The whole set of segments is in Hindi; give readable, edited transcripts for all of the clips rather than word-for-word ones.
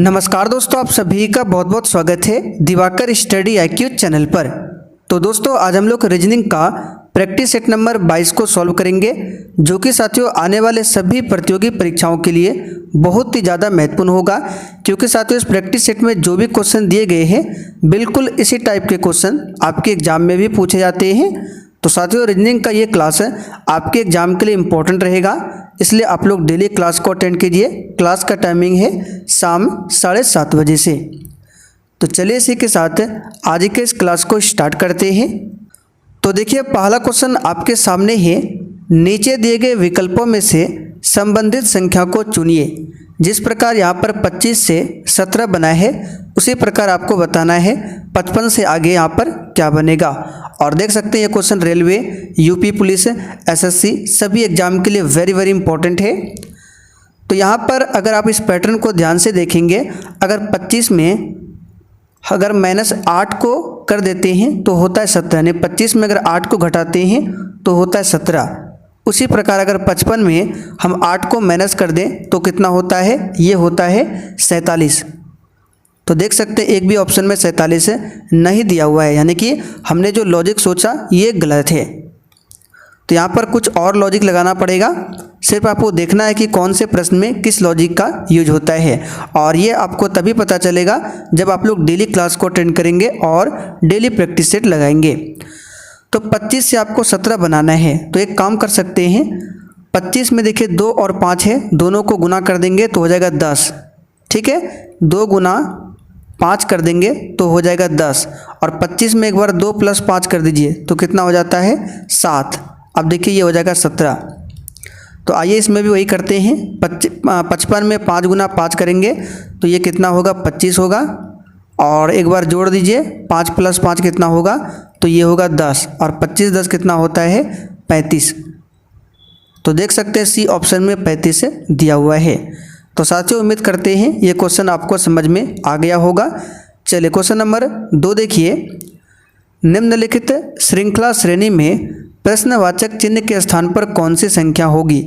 नमस्कार दोस्तों, आप सभी का बहुत बहुत स्वागत है दिवाकर स्टडी IQ चैनल पर। तो दोस्तों आज हम लोग रीजनिंग का प्रैक्टिस सेट नंबर 22 को सॉल्व करेंगे, जो कि साथियों आने वाले सभी प्रतियोगी परीक्षाओं के लिए बहुत ही ज़्यादा महत्वपूर्ण होगा। क्योंकि साथियों इस प्रैक्टिस सेट में जो भी क्वेश्चन दिए गए हैं बिल्कुल इसी टाइप के क्वेश्चन आपके एग्जाम में भी पूछे जाते हैं। तो साथियों रीजनिंग का ये क्लास है आपके एग्जाम के लिए इम्पोर्टेंट रहेगा, इसलिए आप लोग डेली क्लास को अटेंड कीजिए। क्लास का टाइमिंग है शाम 7:30 बजे से। तो चलिए इसी के साथ आज के इस क्लास को स्टार्ट करते हैं। तो देखिए पहला क्वेश्चन आपके सामने है, नीचे दिए गए विकल्पों में से संबंधित संख्या को चुनिए। जिस प्रकार यहाँ पर 25 से 17 बना है उसी प्रकार आपको बताना है 55 से आगे यहाँ पर क्या बनेगा। और देख सकते हैं ये question railway, UP police, SSC सभी एग्जाम के लिए वेरी इंपॉर्टेंट है। तो यहाँ पर अगर आप इस पैटर्न को ध्यान से देखेंगे, अगर 25 में अगर -8 को कर देते हैं तो होता है 17, यानी 25 में अगर 8 को घटाते हैं तो होता है 17। उसी प्रकार अगर 55 में हम 8 को माइनस कर दें तो कितना होता है, ये होता है 47। तो देख सकते हैं एक भी ऑप्शन में 47 नहीं दिया हुआ है, यानी कि हमने जो लॉजिक सोचा ये गलत है। तो यहाँ पर कुछ और लॉजिक लगाना पड़ेगा। सिर्फ आपको देखना है कि कौन से प्रश्न में किस लॉजिक का यूज होता है, और ये आपको तभी पता चलेगा जब आप लोग डेली क्लास को अटेंड करेंगे और डेली प्रैक्टिस सेट लगाएंगे। तो 25 से आपको 17 बनाना है, तो एक काम कर सकते हैं, 25 में देखिए 2 और 5 है, दोनों को गुना कर देंगे तो हो जाएगा 10। ठीक है, 2 गुना 5 कर देंगे तो हो जाएगा 10, और 25 में एक बार 2 + 5 कर दीजिए तो कितना हो जाता है 7। अब देखिए ये हो जाएगा 17। तो आइए इसमें भी वही करते हैं, 55 में 5 गुना 5 करेंगे तो ये कितना होगा 25 होगा, और एक बार जोड़ दीजिए 5 + 5 कितना होगा, तो ये होगा 10, और 25 10 कितना होता है 35। तो देख सकते हैं सी ऑप्शन में 35 दिया हुआ है। तो साथियों उम्मीद करते हैं ये क्वेश्चन आपको समझ में आ गया होगा। चलिए क्वेश्चन नंबर 2 देखिए, निम्नलिखित श्रृंखला श्रेणी में प्रश्नवाचक चिन्ह के स्थान पर कौन सी संख्या होगी।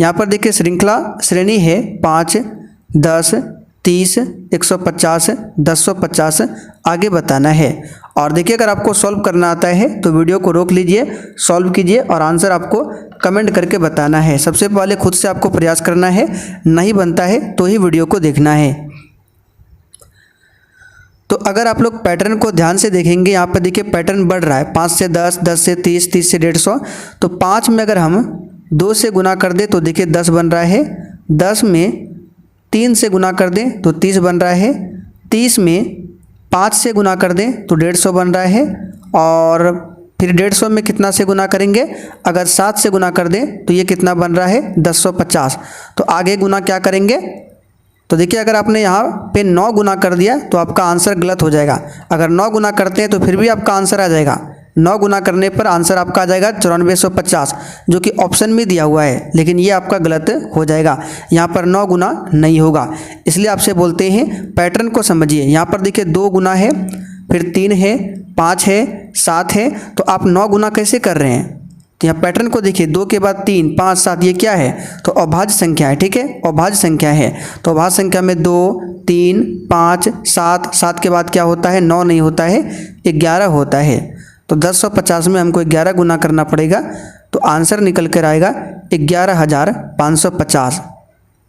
यहाँ पर देखिए श्रृंखला श्रेणी है 5, 10, 30, 150, 1050 आगे बताना है। और देखिए अगर आपको सॉल्व करना आता है तो वीडियो को रोक लीजिए, सॉल्व कीजिए और आंसर आपको कमेंट करके बताना है। सबसे पहले खुद से आपको प्रयास करना है, नहीं बनता है तो ही वीडियो को देखना है। तो अगर आप लोग पैटर्न को ध्यान से देखेंगे, यहाँ पर देखिए पैटर्न बढ़ रहा है, 5 से 10, 10 से 30, 30 से 150। तो 5 में अगर हम 2 से गुना कर दें तो देखिए 10 बन रहा है, 10 में 3 से गुना कर दें तो 30 बन रहा है, 30 में 5 से गुना कर दें तो 150 बन रहा है, और फिर 150 में कितना से गुना करेंगे, अगर 7 से गुना कर दें तो ये कितना बन रहा है 1050। तो आगे गुना क्या करेंगे, तो देखिए अगर आपने यहाँ पे 9 गुना कर दिया तो आपका आंसर गलत हो जाएगा। अगर 9 गुना करते हैं तो फिर भी आपका आंसर आ जाएगा, 9 गुना करने पर आंसर आपका आ जाएगा 9450, जो कि ऑप्शन में दिया हुआ है, लेकिन ये आपका गलत हो जाएगा। यहाँ पर 9 गुना नहीं होगा, इसलिए आपसे बोलते हैं पैटर्न को समझिए। यहाँ पर देखिए 2 गुना है, फिर 3 है, 5 है, 7 है, तो आप 9 गुना कैसे कर रहे हैं। तो यहाँ पैटर्न को देखिए, 2 के बाद 3, 5, 7, ये क्या है, तो अभाज्य संख्या है। ठीक है, अभाज्य संख्या है, तो अभाज्य संख्या में 2, 3, 5, 7, 7 के बाद क्या होता है, 9 नहीं होता है, 11 होता है। तो 1050 में हमको 11 गुना करना पड़ेगा, तो आंसर निकल कर आएगा 11550।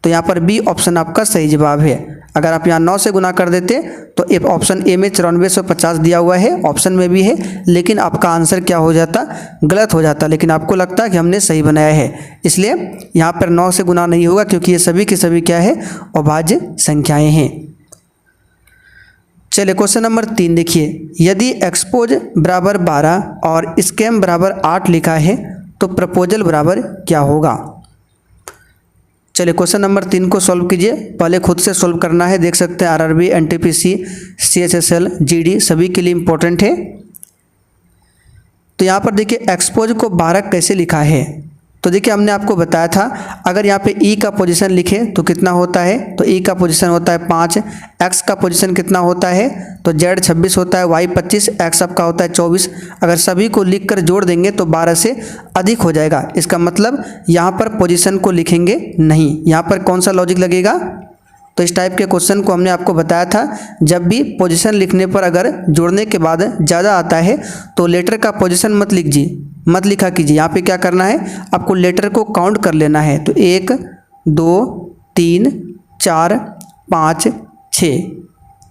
तो यहाँ पर बी ऑप्शन आपका सही जवाब है। अगर आप यहाँ 9 से गुना कर देते तो ऑप्शन ए में 9450 दिया हुआ है, ऑप्शन में भी है, लेकिन आपका आंसर क्या हो जाता, गलत हो जाता। लेकिन आपको लगता है कि हमने सही बनाया है, इसलिए यहाँ पर 9 से गुना नहीं होगा, क्योंकि ये सभी के सभी क्या है, अभाज्य संख्याएँ हैं। चलिए क्वेश्चन नंबर 3 देखिए, यदि एक्सपोज बराबर 12 और स्कैम बराबर 8 लिखा है तो प्रपोजल बराबर क्या होगा। चलिए क्वेश्चन नंबर 3 को सॉल्व कीजिए। पहले खुद से सॉल्व करना है, देख सकते हैं RRB, NTPC, CHSL, GD सभी के लिए इम्पोर्टेंट है। तो यहाँ पर देखिए एक्सपोज को 12 कैसे लिखा है, तो देखिए हमने आपको बताया था, अगर यहाँ पे ई का पोजीशन लिखे तो कितना होता है, तो ई का पोजीशन होता है 5, एक्स का पोजीशन कितना होता है, तो जेड 26 होता है, वाई 25, एक्स आपका होता है 24। अगर सभी को लिख कर जोड़ देंगे तो 12 से अधिक हो जाएगा। इसका मतलब यहाँ पर पोजीशन को लिखेंगे नहीं, यहाँ पर कौन सा लॉजिक लगेगा, तो इस टाइप के क्वेश्चन को हमने आपको बताया था, जब भी पोजीशन लिखने पर अगर जोड़ने के बाद ज़्यादा आता है तो लेटर का पोजीशन मत लिखा कीजिए। यहाँ पे क्या करना है, आपको लेटर को काउंट कर लेना है। तो 1 2 3 4 5 6,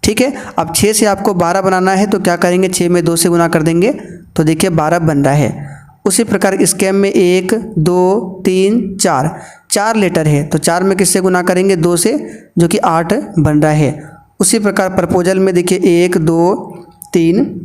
ठीक है। अब 6 से आपको 12 बनाना है, तो क्या करेंगे, 6 में 2 से गुना कर देंगे तो देखिए 12 बन रहा है। उसी प्रकार स्केम में 1 2 3 4 लेटर है, तो 4 में किससे गुना करेंगे, 2 से, जो कि 8 बन रहा है। उसी प्रकार प्रपोजल में देखिए 1 2 3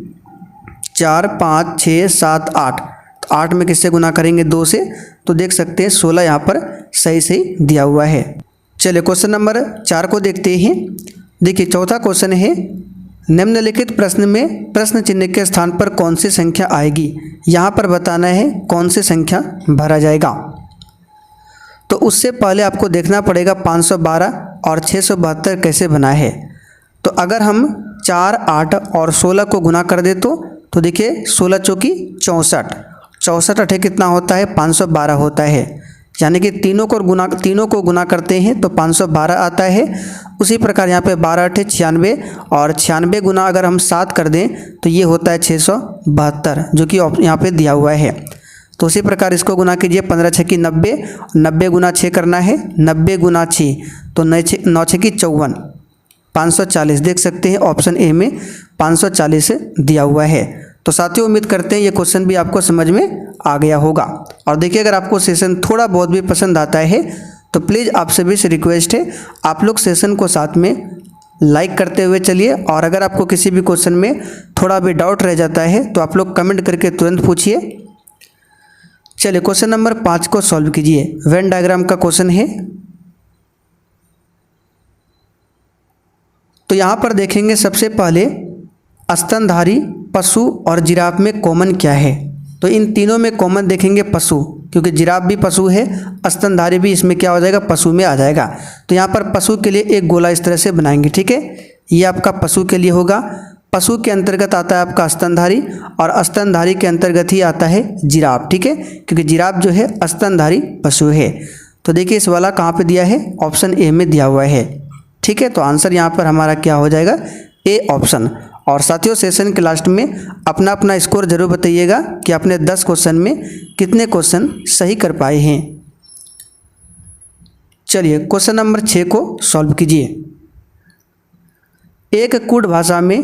4 5 6 7 8, तो 8 में किससे गुना करेंगे, 2 से, तो देख सकते हैं 16 यहाँ पर सही सही दिया हुआ है। चलिए क्वेश्चन नंबर 4 को देखते हैं। देखिए चौथा क्वेश्चन है, निम्नलिखित प्रश्न में प्रश्न चिन्ह के स्थान पर कौन सी संख्या आएगी। यहाँ पर बताना है कौन सी संख्या भरा जाएगा। तो उससे पहले आपको देखना पड़ेगा 512 और 672 कैसे बना है। तो अगर हम 4 8 और 16 को गुना कर दे तो देखिए 16 चौकी 64, 64 अठे कितना होता है, 512 होता है। यानी कि तीनों को गुना करते हैं तो 512 आता है। उसी प्रकार यहाँ पे 12 अठे 96 और 96 गुना अगर हम 7 कर दें तो ये होता है 672, जो कि यहाँ पे दिया हुआ है। तो उसी प्रकार इसको गुना कीजिए, 15 6 की 90, 90 गुना 6 करना है, 90 गुना 6 तो 9 6 की 54, 540। देख सकते हैं ऑप्शन ए में 540 दिया हुआ है। तो साथियों उम्मीद करते हैं ये क्वेश्चन भी आपको समझ में आ गया होगा। और देखिए अगर आपको सेशन थोड़ा बहुत भी पसंद आता है तो प्लीज़ आप सभी से रिक्वेस्ट है, आप लोग सेशन को साथ में लाइक करते हुए चलिए। और अगर आपको किसी भी क्वेश्चन में थोड़ा भी डाउट रह जाता है तो आप लोग कमेंट करके तुरंत पूछिए। चलिए क्वेश्चन नंबर 5 को सॉल्व कीजिए। वेन डायग्राम का क्वेश्चन है। तो यहाँ पर देखेंगे सबसे पहले स्तनधारी पशु और जिराफ में कॉमन क्या है। तो इन तीनों में कॉमन देखेंगे पशु, क्योंकि जिराफ भी पशु है, स्तनधारी भी इसमें क्या हो जाएगा, पशु में आ जाएगा। तो यहाँ पर पशु के लिए एक गोला इस तरह से बनाएंगे, ठीक है। ये आपका पशु के लिए होगा। पशु के अंतर्गत आता है आपका स्तनधारी और स्तनधारी के अंतर्गत ही आता है जिराफ, ठीक है, क्योंकि जिराफ जो है स्तनधारी पशु है। तो देखिए इस वाला कहाँ पे दिया है, ऑप्शन ए में दिया हुआ है, ठीक है। तो आंसर यहाँ पर हमारा क्या हो जाएगा, ए ऑप्शन। और साथियों सेशन के लास्ट में अपना अपना स्कोर जरूर बताइएगा कि आपने 10 क्वेश्चन में कितने क्वेश्चन सही कर पाए हैं। चलिए क्वेश्चन नंबर 6 को सॉल्व कीजिए। एक कूट भाषा में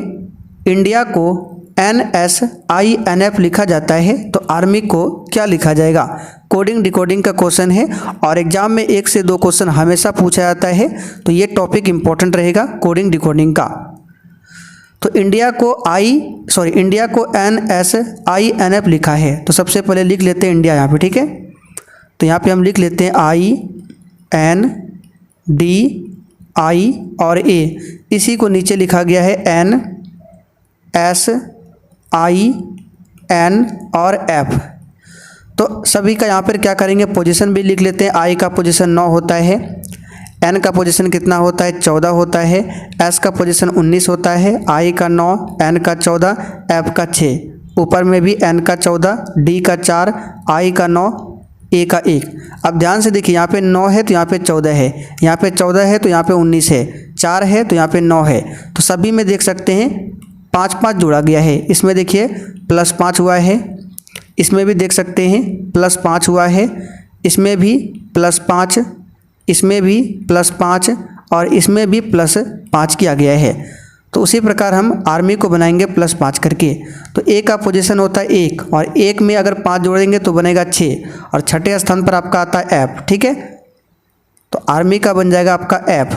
इंडिया को NSINF लिखा जाता है, तो आर्मी को क्या लिखा जाएगा। कोडिंग डिकोडिंग का क्वेश्चन है और एग्जाम में 1 से 2 क्वेश्चन हमेशा पूछा जाता है, तो ये टॉपिक इंपॉर्टेंट रहेगा कोडिंग डिकोडिंग का। तो इंडिया को NSINF लिखा है, तो सबसे पहले लिख लेते हैं इंडिया यहाँ पे, ठीक है। तो यहाँ पे हम लिख लेते हैं INDI और A, इसी को नीचे लिखा गया है NSIN और F। तो सभी का यहाँ पर क्या करेंगे, पोजीशन भी लिख लेते हैं। I का पोजीशन 9 होता है, N का पोजीशन कितना होता है, 14 होता है, S का पोजीशन 19 होता है, I का 9, N का 14, F का 6, ऊपर में भी N का 14, D का 4, I का 9, A का 1। अब ध्यान से देखिए, यहाँ पे 9 है तो यहाँ पे 14 है, यहाँ पे 14 है तो यहाँ पे 19 है, 4 है तो यहाँ पे 9 है। तो सभी में देख सकते हैं 5 5 जोड़ा गया है। इसमें देखिए +5 हुआ है, इसमें भी देख सकते हैं +5 हुआ है, इसमें भी +5, इसमें भी +5 और इसमें भी +5 किया गया है। तो उसी प्रकार हम आर्मी को बनाएंगे +5 करके। तो ए का पोजीशन होता है 1 और 1 में अगर 5 जोड़ेंगे तो बनेगा 6 और छठे स्थान पर आपका आता है F, ठीक है। तो आर्मी का बन जाएगा आपका F।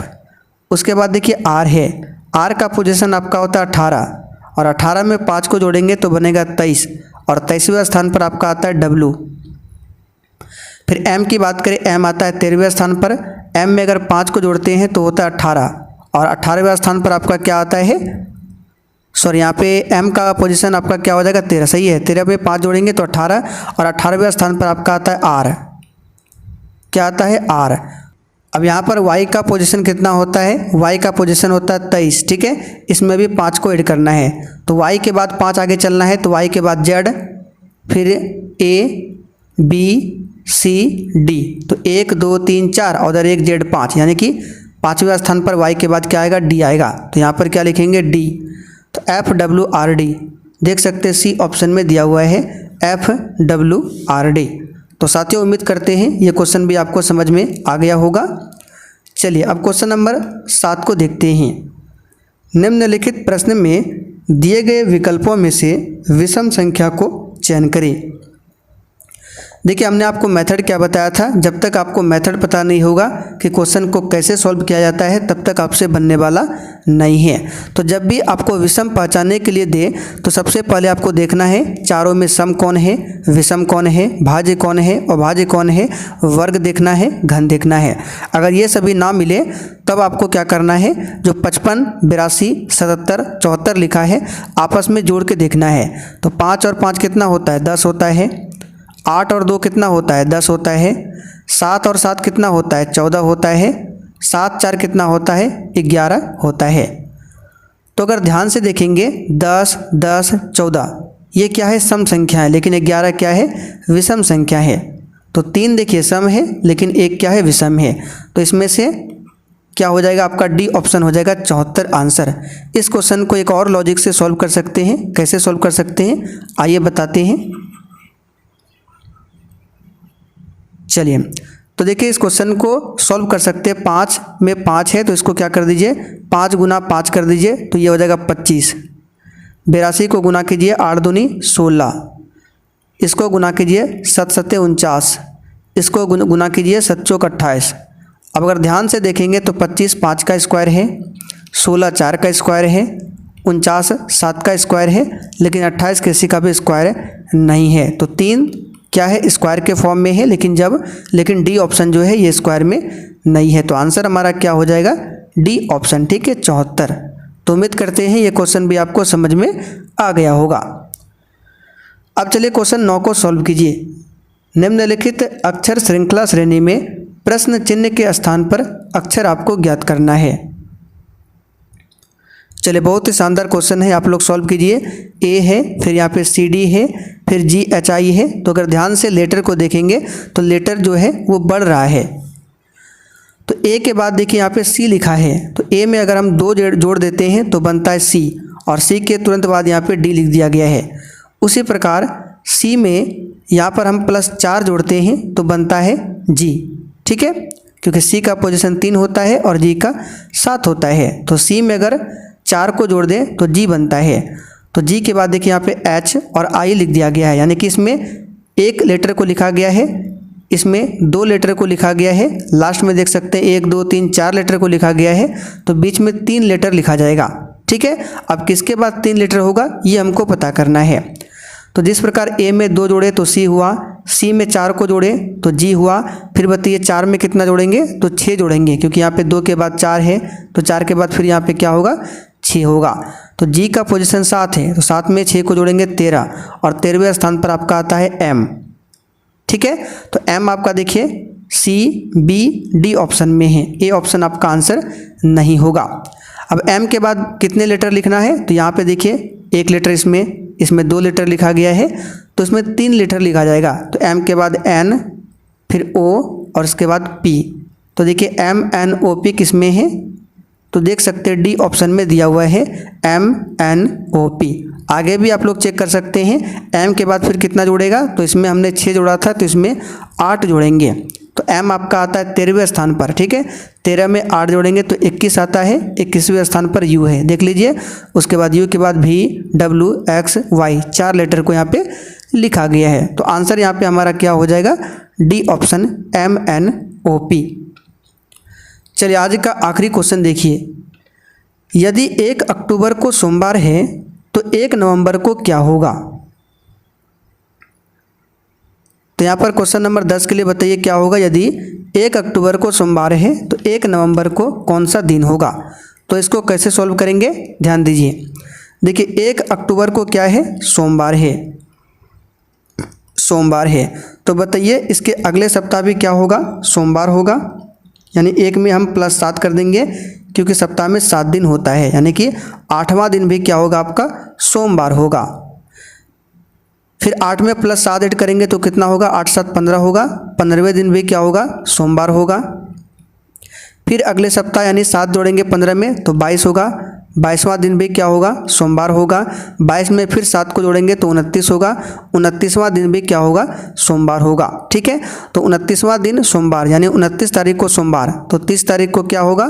उसके बाद देखिए R है, R का पोजीशन आपका होता है 18 और 18 में 5 को जोड़ेंगे तो बनेगा 23 और 23वें स्थान पर आपका आता है W। फिर M की बात करें, M आता है 13वें स्थान पर। M में अगर 5 को जोड़ते हैं तो होता है 18 और 18वें स्थान पर आपका क्या आता है, यहाँ पे M का पोजीशन आपका क्या हो जाएगा, 13, सही है। 13 में 5 जोड़ेंगे तो 18 और 18वें स्थान पर आपका आता है R, क्या आता है R। अब यहाँ पर Y का पोजीशन कितना होता है, Y का पोजीशन होता है 23, ठीक है। इसमें भी 5 को ऐड करना है, तो Y के बाद 5 आगे चलना है, तो Y के बाद Z, फिर A B C D, तो 1 2 3 4 और उधर 1 Z 5, यानी कि 5वें स्थान पर y के बाद क्या आएगा, d आएगा। तो यहाँ पर क्या लिखेंगे, d। तो FWRD देख सकते हैं सी ऑप्शन में दिया हुआ है FWRD। तो साथियों उम्मीद करते हैं ये क्वेश्चन भी आपको समझ में आ गया होगा। चलिए अब क्वेश्चन नंबर 7 को देखते हैं। निम्नलिखित प्रश्न में दिए गए विकल्पों में से विषम संख्या को चयन करें। देखिए हमने आपको मेथड क्या बताया था, जब तक आपको मेथड पता नहीं होगा कि क्वेश्चन को कैसे सॉल्व किया जाता है तब तक आपसे बनने वाला नहीं है। तो जब भी आपको विषम पहचानने के लिए दे तो सबसे पहले आपको देखना है चारों में सम कौन है, विषम कौन है, भाज्य कौन है, अभाज्य कौन है, वर्ग देखना है, घन देखना है। अगर ये सभी ना मिले तब आपको क्या करना है, जो 55, 82, 77, 74 लिखा है आपस में जोड़ के देखना है। तो 5 और 5 कितना होता है, 10 होता है। 8 और 2 कितना होता है, 10 होता है। 7 और 7 कितना होता है, 14 होता है। 7 4 कितना होता है, 11 होता है। तो अगर ध्यान से देखेंगे 10, 10, 14 ये क्या है, सम संख्या है, लेकिन 11 क्या है, विषम संख्या है। तो 3 देखिए सम है लेकिन 1 क्या है, विषम है। तो इसमें से क्या हो जाएगा, आपका डी ऑप्शन हो जाएगा 74 आंसर। इस क्वेश्चन को एक और लॉजिक से सॉल्व कर सकते हैं। कैसे सॉल्व कर सकते हैं आइए बताते हैं। चलिए तो देखिए इस क्वेश्चन को सॉल्व कर सकते हैं। 5 में 5 है तो इसको क्या कर दीजिए, 5 गुना 5 कर दीजिए तो ये हो जाएगा 25। 82 को गुना कीजिए 8 दूनी 16, इसको गुना कीजिए 7 सत्ते 49, इसको गुना कीजिए 7 चौक 28। अब अगर ध्यान से देखेंगे तो 25 5 का स्क्वायर है, 16 4 का स्क्वायर है, 49 7 का स्क्वायर है, लेकिन 28 किसी का भी स्क्वायर नहीं है। तो 3 क्या है, स्क्वायर के फॉर्म में है, लेकिन डी ऑप्शन जो है ये स्क्वायर में नहीं है। तो आंसर हमारा क्या हो जाएगा, डी ऑप्शन, ठीक है 74। तो उम्मीद करते हैं ये क्वेश्चन भी आपको समझ में आ गया होगा। अब चलिए क्वेश्चन 9 को सॉल्व कीजिए। निम्नलिखित अक्षर श्रृंखला श्रेणी में प्रश्न चिन्ह के स्थान पर अक्षर आपको ज्ञात करना है। चलिए बहुत ही शानदार क्वेश्चन है, आप लोग सॉल्व कीजिए। ए है, फिर यहाँ पे सी डी है, फिर जी एच आई है। तो अगर ध्यान से लेटर को देखेंगे तो लेटर जो है वो बढ़ रहा है। तो ए के बाद देखिए यहाँ पे सी लिखा है, तो ए में अगर हम 2 जोड़ देते हैं तो बनता है सी, और सी के तुरंत बाद यहाँ पे डी लिख दिया गया है। उसी प्रकार सी में यहाँ पर हम +4 जोड़ते हैं तो बनता है जी, ठीक है, क्योंकि सी का पोजीशन 3 होता है और जी का 7 होता है। तो सी में अगर 4 को जोड़ दें तो जी बनता है। तो जी के बाद देखिए यहाँ पे एच और आई लिख दिया गया है, यानी कि इसमें एक लेटर को लिखा गया है, इसमें 2 लेटर को लिखा गया है, लास्ट में देख सकते हैं 1 2 3 4 लेटर को लिखा गया है, तो बीच में 3 लेटर लिखा जाएगा, ठीक है। अब किसके बाद 3 लेटर होगा ये हमको पता करना है। तो जिस प्रकार ए में 2 जोड़े तो सी हुआ, सी में 4 को जोड़े तो जी हुआ, फिर बताइए 4 में कितना जोड़ेंगे तो 6 जोड़ेंगे, क्योंकि यहाँ पे 2 के बाद 4 है, तो 4 के बाद फिर यहाँ पे क्या होगा 6 होगा। तो जी का पोजीशन 7 है, तो 7 में 6 को जोड़ेंगे 13, और 13वें स्थान पर आपका आता है एम, ठीक है। तो एम आपका देखिए सी बी डी ऑप्शन में है, ए ऑप्शन आपका आंसर नहीं होगा। अब एम के बाद कितने लेटर लिखना है, तो यहाँ पे देखिए 1 लेटर, इसमें 2 लेटर लिखा गया है, तो इसमें 3 लेटर लिखा जाएगा। तो एम के बाद एन, फिर ओ और उसके बाद पी। तो देखिए एम एन ओ पी किस में है, तो देख सकते हैं डी ऑप्शन में दिया हुआ है एम एन ओ पी। आगे भी आप लोग चेक कर सकते हैं, एम के बाद फिर कितना जोड़ेगा, तो इसमें हमने 6 जोड़ा था तो इसमें 8 जोड़ेंगे। तो एम आपका आता है 13वें स्थान पर, ठीक है। 13 में 8 जोड़ेंगे तो 21 आता है, 21वें स्थान पर यू है, देख लीजिए। उसके बाद यू के बाद भी डब्ल्यू एक्स वाई 4 लेटर को यहाँ पे लिखा गया है। तो आंसर यहाँ पे हमारा क्या हो जाएगा, D option M N O P. चलिए आज का आखिरी क्वेश्चन देखिए। यदि 1 अक्टूबर को सोमवार है तो 1 नवंबर को क्या होगा। तो यहाँ पर क्वेश्चन नंबर 10 के लिए बताइए क्या होगा। यदि 1 अक्टूबर को सोमवार है तो 1 नवंबर को कौन सा दिन होगा। तो इसको कैसे सॉल्व करेंगे ध्यान दीजिए। देखिए 1 अक्टूबर को क्या है, सोमवार है, सोमवार है। तो बताइए इसके अगले सप्ताह भी क्या होगा, सोमवार होगा, यानी 1 में हम +7 कर देंगे क्योंकि सप्ताह में 7 दिन होता है, यानी कि 8वां दिन भी क्या होगा आपका, सोमवार होगा। फिर 8 में +7 ऐड करेंगे तो कितना होगा, 8 7 15 होगा, 15वें दिन भी क्या होगा, सोमवार होगा। फिर अगले सप्ताह यानी 7 जोड़ेंगे 15 में तो 22 होगा। 22वां दिन भी क्या होगा, सोमवार होगा। 22 में फिर 7 को जोड़ेंगे तो 29 होगा। 29वां दिन भी क्या होगा, सोमवार होगा। ठीक है, तो 29वां दिन सोमवार यानी 29 तारीख को सोमवार, तो 30 तारीख को क्या होगा,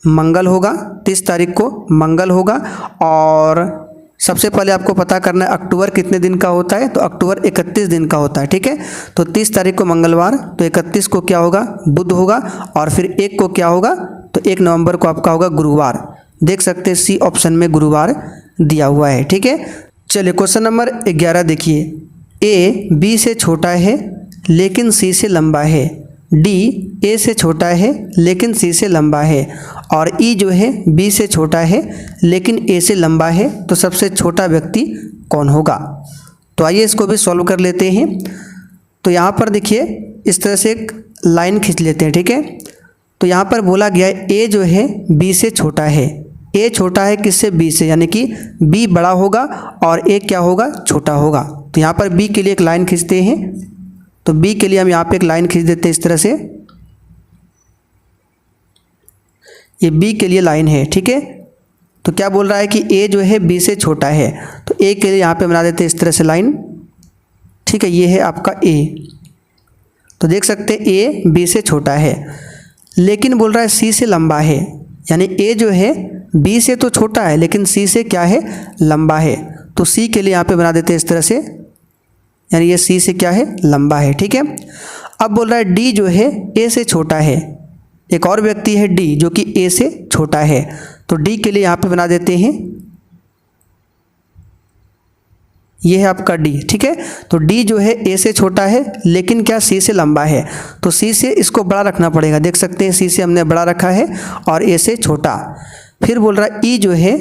मंगल होगा। 30 तारीख को मंगल होगा। और सबसे पहले आपको पता करना है अक्टूबर कितने दिन का होता है, तो अक्टूबर 31 दिन का होता है। ठीक है, तो 30 तारीख को मंगलवार, तो 31 को क्या होगा, बुध होगा। और फिर 1 को क्या होगा, तो 1 नवंबर को आपका होगा गुरुवार। देख सकते हैं सी ऑप्शन में गुरुवार दिया हुआ है। ठीक है, चलिए क्वेश्चन नंबर 11 देखिए। ए बी से छोटा है लेकिन सी से लंबा है। डी ए से छोटा है लेकिन सी से लंबा है। और ई जो है बी से छोटा है लेकिन ए से लंबा है, तो सबसे छोटा व्यक्ति कौन होगा। तो आइए इसको भी सॉल्व कर लेते हैं। तो यहाँ पर देखिए इस तरह से एक लाइन खींच लेते हैं। ठीक है, तो यहाँ पर बोला गया है ए जो है बी से छोटा है। ए छोटा है किससे, बी से, यानी कि बी बड़ा होगा और ए क्या होगा, छोटा होगा। तो यहाँ पर बी के लिए एक लाइन खींचते हैं। तो बी के लिए हम यहाँ पे एक लाइन खींच देते हैं इस तरह से, ये बी के लिए लाइन है। ठीक है, तो क्या बोल रहा है कि ए जो है बी से छोटा है, तो ए के लिए यहाँ पे बना देते हैं इस तरह से लाइन। ठीक है, ये है आपका ए। तो देख सकते हैं ए बी से छोटा है लेकिन बोल रहा है सी से लंबा है, यानी ए जो है बी से तो छोटा है लेकिन सी से क्या है, लंबा है। तो सी के लिए यहाँ पे बना देते हैं इस तरह से, यानी ये सी से क्या है, लंबा है। ठीक है, अब बोल रहा है डी जो है ए से छोटा है। एक और व्यक्ति है डी जो कि ए से छोटा है, तो डी के लिए यहाँ पे बना देते हैं, ये है आपका डी। ठीक है, तो डी जो है ए से छोटा है लेकिन क्या, सी से लंबा है। तो सी से इसको बड़ा रखना पड़ेगा। देख सकते हैं सी से हमने बड़ा रखा है और ए से छोटा। फिर बोल रहा है ई जो है,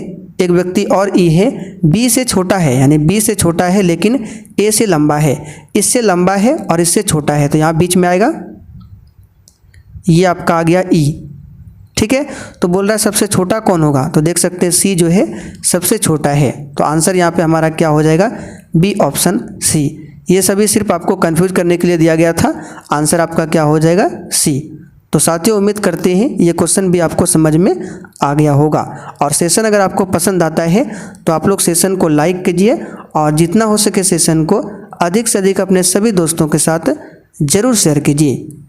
एक व्यक्ति और ई है, बी से छोटा है, यानी बी से छोटा है लेकिन ए से लंबा है। इससे लंबा है और इससे छोटा है, तो यहाँ बीच में आएगा, ये आपका आ गया ई। ठीक है, तो बोल रहा है सबसे छोटा कौन होगा, तो देख सकते हैं सी जो है सबसे छोटा है। तो आंसर यहाँ पे हमारा क्या हो जाएगा, बी ऑप्शन सी। ये सभी सिर्फ आपको कंफ्यूज करने के लिए दिया गया था, आंसर आपका क्या हो जाएगा, सी। तो साथियों उम्मीद करते हैं ये क्वेश्चन भी आपको समझ में आ गया होगा। और सेशन अगर आपको पसंद आता है तो आप लोग सेशन को लाइक कीजिए और जितना हो सके सेशन को अधिक से अधिक अपने सभी दोस्तों के साथ ज़रूर शेयर कीजिए।